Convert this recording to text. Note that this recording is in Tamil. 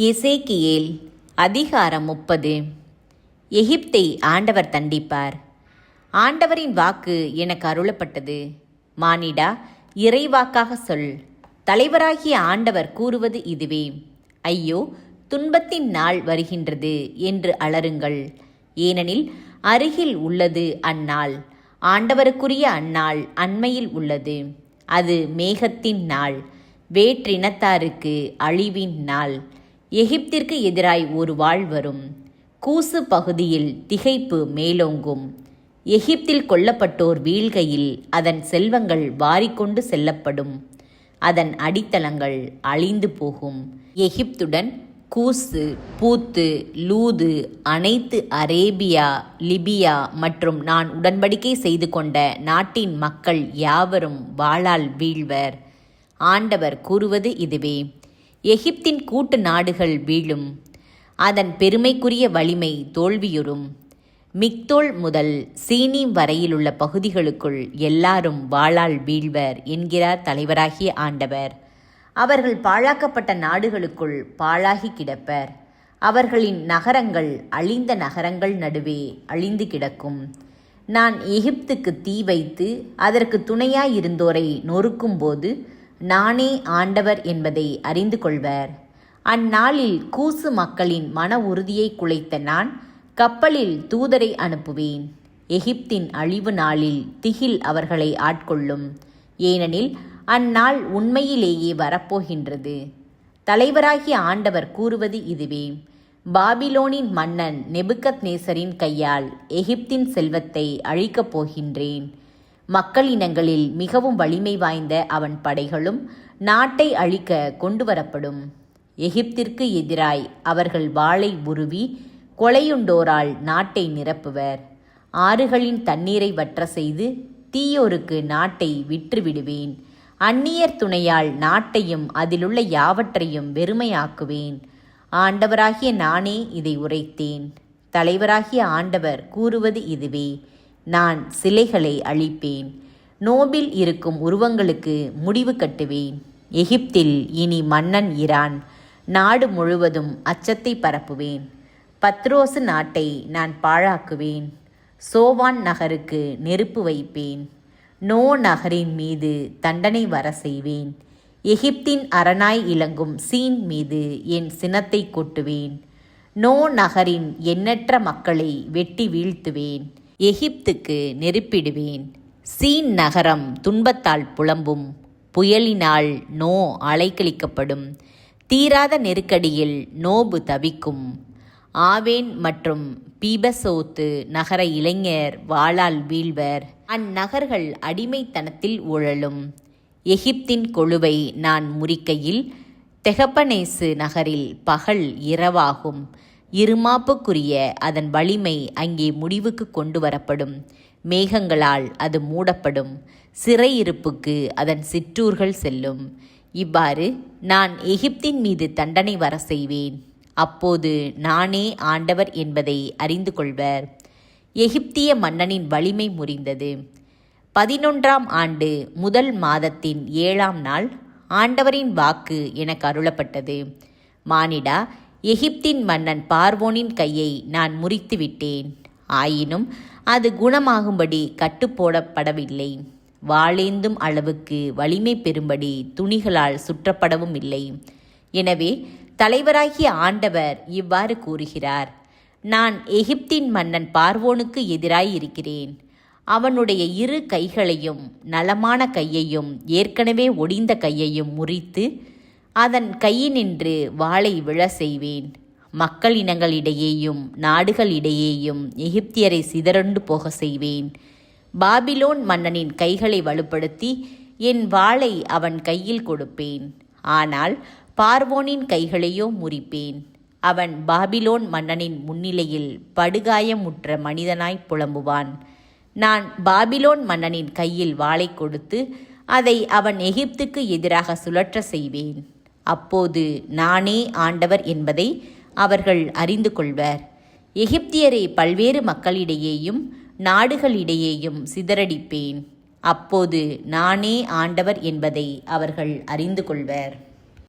எசேக்கியேல் அதிகாரம் 30. எகிப்தை ஆண்டவர் தண்டிப்பார். ஆண்டவரின் வாக்கு எனக்கு அருளப்பட்டது. மானிடா, இறைவாக்காக சொல். தலைவராகிய ஆண்டவர் கூறுவது இதுவே: ஐயோ, துன்பத்தின் நாள் வருகின்றது என்று அலறுங்கள். ஏனெனில் அருகில் உள்ளது அந்நாள். ஆண்டவருக்குரிய அந்நாள் அண்மையில் உள்ளது. அது மேகத்தின் நாள், வேற்றினத்தாருக்கு அழிவின் நாள். எகிப்திற்கு எதிராய் ஒரு வாள் வரும். கூசு பகுதியில் திகைப்பு மேலோங்கும். எகிப்தில் கொல்லப்பட்டோர் வீழ்கையில் அதன் செல்வங்கள் வாரிக்கொண்டு செல்லப்படும். அதன் அடித்தளங்கள் அழிந்து போகும். எகிப்துடன் கூசு, பூத்து, லூது, அனைத்து அரேபியா, லிபியா மற்றும் நான் உடன்படிக்கை செய்து கொண்ட நாட்டின் மக்கள் யாவரும் வாளால் வீழ்வர். ஆண்டவர் கூறுவது இதுவே: எகிப்தின் கூட்டு நாடுகள் வீழும். அதன் பெருமைக்குரிய வலிமை தோல்வியுறும். மிக்தோல் முதல் சீனீம் வரையிலுள்ள பகுதிகளுக்குள் எல்லாரும் வாளால் வீழ்வர் என்கிறார் தலைவராகிய ஆண்டவர். அவர்கள் பாழாக்கப்பட்ட நாடுகளுக்குள் பாழாகி கிடப்பர். அவர்களின் நகரங்கள் அழிந்த நகரங்கள் நடுவே அழிந்து கிடக்கும். நான் எகிப்துக்கு தீ வைத்து அதற்கு துணையாயிருந்தோரை நொறுக்கும்போது நானே ஆண்டவர் என்பதை அறிந்து கொள்வர். அந்நாளில் கூசு மக்களின் மன உறுதியை குலைத்த நான் கப்பலில் தூதரை அனுப்புவேன். எகிப்தின் அழிவு நாளில் திகில் அவர்களை ஆட்கொள்ளும். ஏனெனில் அந்நாள் உண்மையிலேயே வரப்போகின்றது. தலைவராகிய ஆண்டவர் கூறுவது இதுவே: பாபிலோனின் மன்னன் நெபுக்கத்நேசரின் கையால் எகிப்தின் செல்வத்தை அழிக்கப் போகின்றேன். மக்களினங்களில் மிகவும் வலிமை வாய்ந்த அவன் படைகளும் நாட்டை அழிக்க கொண்டு வரப்படும். எகிப்திற்கு எதிராய் அவர்கள் வாளை உருவி கொலையுண்டோரால் நாட்டை நிரப்புவர். ஆறுகளின் தண்ணீரை வற்ற செய்து தீயோருக்கு நாட்டை விற்றுவிடுவேன். அந்நியர் துணையால் நாட்டையும் அதிலுள்ள யாவற்றையும் வெறுமையாக்குவேன். ஆண்டவராகிய நானே இதை உரைத்தேன். தலைவராகிய ஆண்டவர் கூறுவது இதுவே: நான் சிலைகளை அழிப்பேன். நோபில் இருக்கும் உருவங்களுக்கு முடிவு கட்டுவேன். எகிப்தில் இனி மன்னன் இரான். நாடு முழுவதும் அச்சத்தை பரப்புவேன். பத்ரோசு நாட்டை நான் பாழாக்குவேன். சோவான் நகருக்கு நெருப்பு வைப்பேன். நோ நகரின் மீது தண்டனை வர செய்வேன். எகிப்தின் அரணாய் இலங்கும் சீன் மீது என் சினத்தை கொட்டுவேன். நோ நகரின் எண்ணற்ற மக்களை வெட்டி வீழ்த்துவேன். எகிப்துக்கு நெருப்பிடுவேன். சீன் நகரம் துன்பத்தால் புலம்பும். புயலினால் நோ அலைக்கழிக்கப்படும். தீராத நெருக்கடியில் நோபு தவிக்கும். ஆவேன் மற்றும் பீபசோத்து நகர இளைஞர் வாளால் வீழ்வர். அந்நகர்கள் அடிமைத்தனத்தில் உழலும். எகிப்தின் கொழுவை நான் முறிக்கையில் தெகப்பனேசு நகரில் பகல் இரவாகும். இருமாப்புக்குரிய அதன் வலிமை அங்கே முடிவுக்கு கொண்டு வரப்படும். மேகங்களால் அது மூடப்படும். சிறையிருப்புக்கு அதன் சிற்றூர்கள் செல்லும். இவ்வாறு நான் எகிப்தின் மீது தண்டனை வர செய்வேன். அப்போது நானே ஆண்டவர் என்பதை அறிந்து கொள்வர். எகிப்திய மன்னனின் வலிமை முறிந்தது. 11ஆம் ஆண்டு முதல் மாதத்தின் 7ஆம் நாள் ஆண்டவரின் வாக்கு எனக்கு அருளப்பட்டது. மானிடா, எகிப்தின் மன்னன் பார்வோனின் கையை நான் முறித்து விட்டேன். ஆயினும் அது குணமாகும்படி கட்டுப்போடப்படவில்லை. வாளேந்தும் அளவுக்கு வலிமை பெறும்படி துணிகளால் சுற்றப்படவும் இல்லை. எனவே தலைவராகிய ஆண்டவர் இவ்வாறு கூறுகிறார்: நான் எகிப்தின் மன்னன் பார்வோனுக்கு எதிராய் இருக்கிறேன். அவனுடைய இரு கைகளையும் நலமான கையையும் ஏற்கனவே ஒடிந்த கையையும் முறித்து அதன் கையினின்று வாளை விழ செய்வேன். மக்களினங்களிடையேயும் நாடுகளிடையேயும் எகிப்தியரை சிதறண்டு போக செய்வேன். பாபிலோன் மன்னனின் கைகளை வலுப்படுத்தி என் வாளை அவன் கையில் கொடுப்பேன். ஆனால் பார்வோனின் கைகளையோ முறிப்பேன். அவன் பாபிலோன் மன்னனின் முன்னிலையில் படுகாயமுற்ற மனிதனாய் புலம்புவான். நான் பாபிலோன் மன்னனின் கையில் வாளை கொடுத்து அதை அவன் எகிப்துக்கு எதிராக சுழற்ற செய்வேன். அப்போது நானே ஆண்டவர் என்பதை அவர்கள் அறிந்து கொள்வர். எகிப்தியரை பல்வேறு மக்களிடையேயும் நாடுகளிடையேயும் சிதறடிப்பேன். அப்போது நானே ஆண்டவர் என்பதை அவர்கள் அறிந்து கொள்வர்.